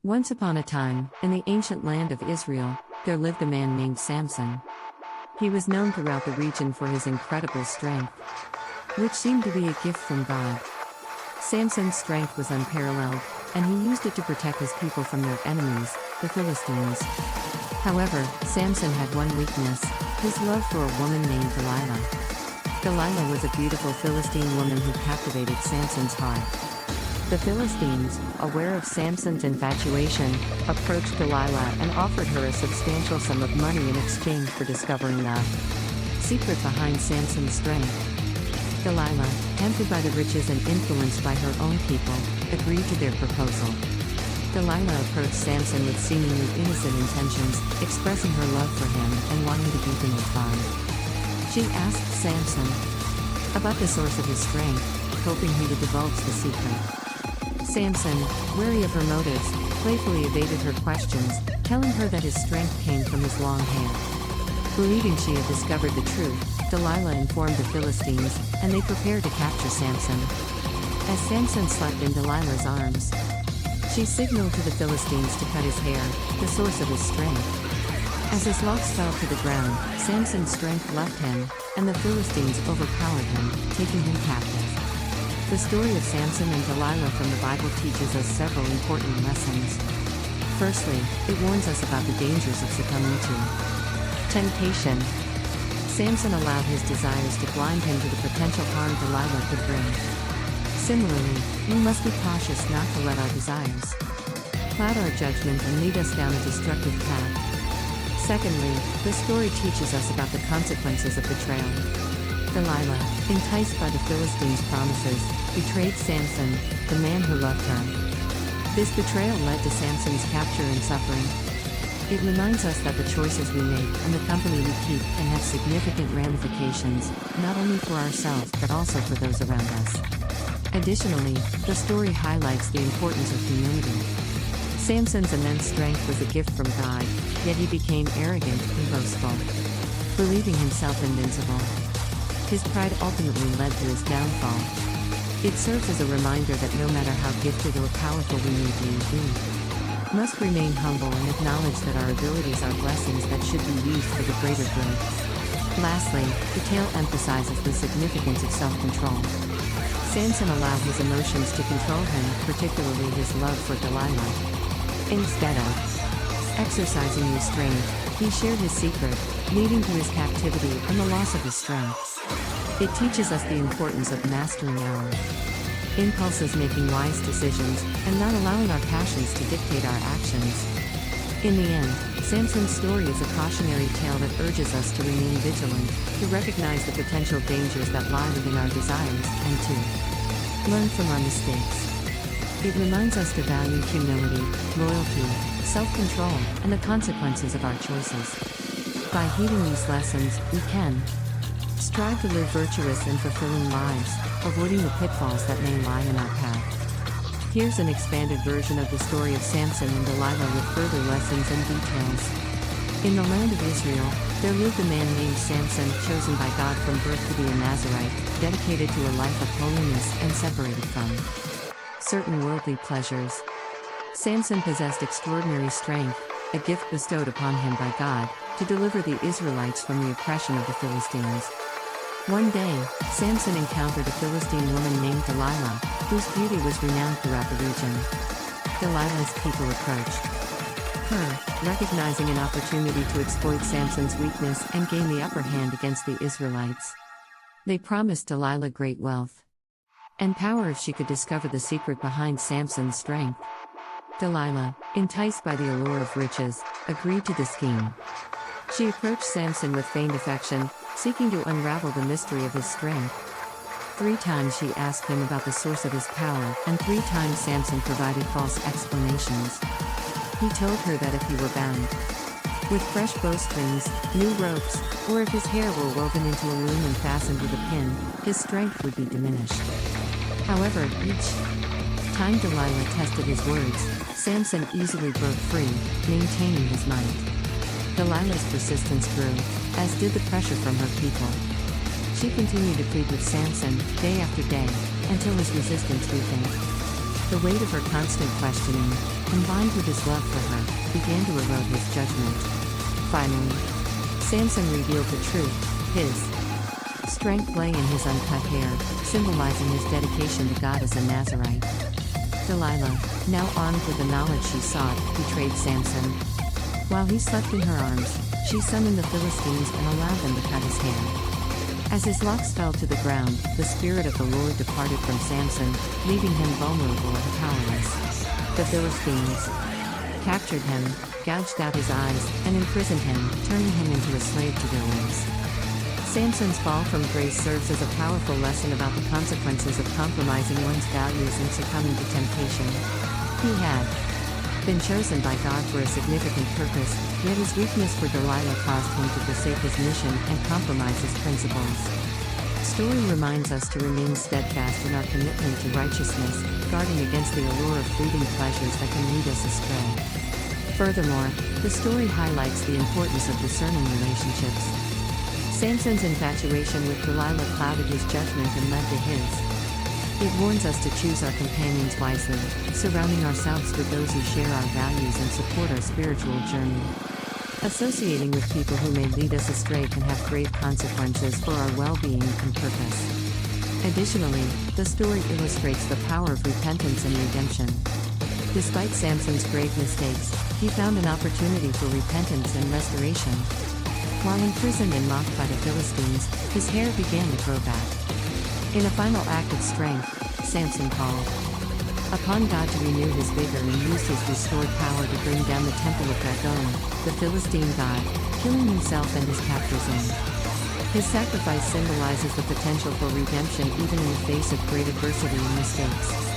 Once upon a time, in the ancient land of Israel, there lived a man named Samson. He was known throughout the region for his incredible strength, which seemed to be a gift from God. Samson's strength was unparalleled, and he used it to protect his people from their enemies, the Philistines. However, Samson had one weakness: his love for a woman named Delilah. Delilah was a beautiful Philistine woman who captivated Samson's heart. The Philistines, aware of Samson's infatuation, approached Delilah and offered her a substantial sum of money in exchange for discovering the secret behind Samson's strength. Delilah, tempted by the riches and influenced by her own people, agreed to their proposal. Delilah approached Samson with seemingly innocent intentions, expressing her love for him and wanting to deepen his bond. She asked Samson about the source of his strength, hoping he would divulge the secret. Samson, wary of her motives, playfully evaded her questions, telling her that his strength came from his long hair. Believing she had discovered the truth, Delilah informed the Philistines, and they prepared to capture Samson. As Samson slept in Delilah's arms, she signaled to the Philistines to cut his hair, the source of his strength. As his locks fell to the ground, Samson's strength left him, and the Philistines overpowered him, taking him captive. The story of Samson and Delilah from the Bible teaches us several important lessons. Firstly, it warns us about the dangers of succumbing to temptation. Samson allowed his desires to blind him to the potential harm Delilah could bring. Similarly, we must be cautious not to let our desires cloud our judgment and lead us down a destructive path. Secondly, the story teaches us about the consequences of betrayal. Delilah, enticed by the Philistines' promises, betrayed Samson, the man who loved her. This betrayal led to Samson's capture and suffering. It reminds us that the choices we make and the company we keep can have significant ramifications, not only for ourselves but also for those around us. Additionally, the story highlights the importance of humility. Samson's immense strength was a gift from God, yet he became arrogant and boastful, believing himself invincible. His pride ultimately led to his downfall. It serves as a reminder that no matter how gifted or powerful we may be, we must remain humble and acknowledge that our abilities are blessings that should be used for the greater good. Lastly, the tale emphasizes the significance of self-control. Samson allowed his emotions to control him, particularly his love for Delilah. Instead of exercising restraint, he shared his secret, leading to his captivity and the loss of his strength. It teaches us the importance of mastering our impulses, making wise decisions, and not allowing our passions to dictate our actions. In the end, Samson's story is a cautionary tale that urges us to remain vigilant, to recognize the potential dangers that lie within our desires, and to learn from our mistakes. It reminds us to value humility, loyalty, self-control, and the consequences of our choices. By heeding these lessons, we can strive to live virtuous and fulfilling lives, avoiding the pitfalls that may lie in our path. Here's an expanded version of the story of Samson and Delilah with further lessons and details. In the land of Israel, there lived a man named Samson, chosen by God from birth to be a Nazirite, dedicated to a life of holiness and separated from certain worldly pleasures. Samson possessed extraordinary strength, a gift bestowed upon him by God, to deliver the Israelites from the oppression of the Philistines. One day, Samson encountered a Philistine woman named Delilah, whose beauty was renowned throughout the region. Delilah's people approached her, recognizing an opportunity to exploit Samson's weakness and gain the upper hand against the Israelites. They promised Delilah great wealth and power if she could discover the secret behind Samson's strength. Delilah, enticed by the allure of riches, agreed to the scheme. She approached Samson with feigned affection, seeking to unravel the mystery of his strength. 3 times she asked him about the source of his power, and 3 times Samson provided false explanations. He told her that if he were bound with fresh bowstrings, new ropes, or if his hair were woven into a loom and fastened with a pin, his strength would be diminished. However, each time Delilah tested his words, Samson easily broke free, maintaining his might. Delilah's persistence grew, as did the pressure from her people. She continued to plead with Samson, day after day, until his resistance weakened. The weight of her constant questioning, combined with his love for her, began to erode his judgment. Finally, Samson revealed the truth. His strength lay in his uncut hair, symbolizing his dedication to God as a Nazirite. Delilah, now armed with the knowledge she sought, betrayed Samson. While he slept in her arms, she summoned the Philistines and allowed them to cut his hair. As his locks fell to the ground, the Spirit of the Lord departed from Samson, leaving him vulnerable and powerless. The Philistines captured him, gouged out his eyes, and imprisoned him, turning him into a slave to their whims. Samson's fall from grace serves as a powerful lesson about the consequences of compromising one's values and succumbing to temptation. He had been chosen by God for a significant purpose, yet his weakness for Delilah caused him to forsake his mission and compromise his principles. The story reminds us to remain steadfast in our commitment to righteousness, guarding against the allure of fleeting pleasures that can lead us astray. Furthermore, the story highlights the importance of discerning relationships. Samson's infatuation with Delilah clouded his judgment and led to his. It warns us to choose our companions wisely, surrounding ourselves with those who share our values and support our spiritual journey. Associating with people who may lead us astray can have grave consequences for our well-being and purpose. Additionally, the story illustrates the power of repentance and redemption. Despite Samson's grave mistakes, he found an opportunity for repentance and restoration. While imprisoned and mocked by the Philistines, his hair began to grow back. In a final act of strength, Samson called upon God to renew his vigor and used his restored power to bring down the temple of Dagon, the Philistine god, killing himself and his captors in. His sacrifice symbolizes the potential for redemption even in the face of great adversity and mistakes.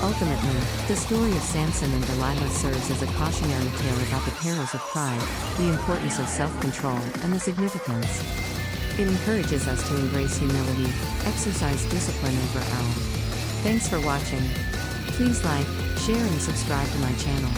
Ultimately, the story of Samson and Delilah serves as a cautionary tale about the perils of pride, the importance of self-control, and the significance. It encourages us to embrace humility, exercise discipline over our. Thanks for watching. Please like, share and subscribe to my channel.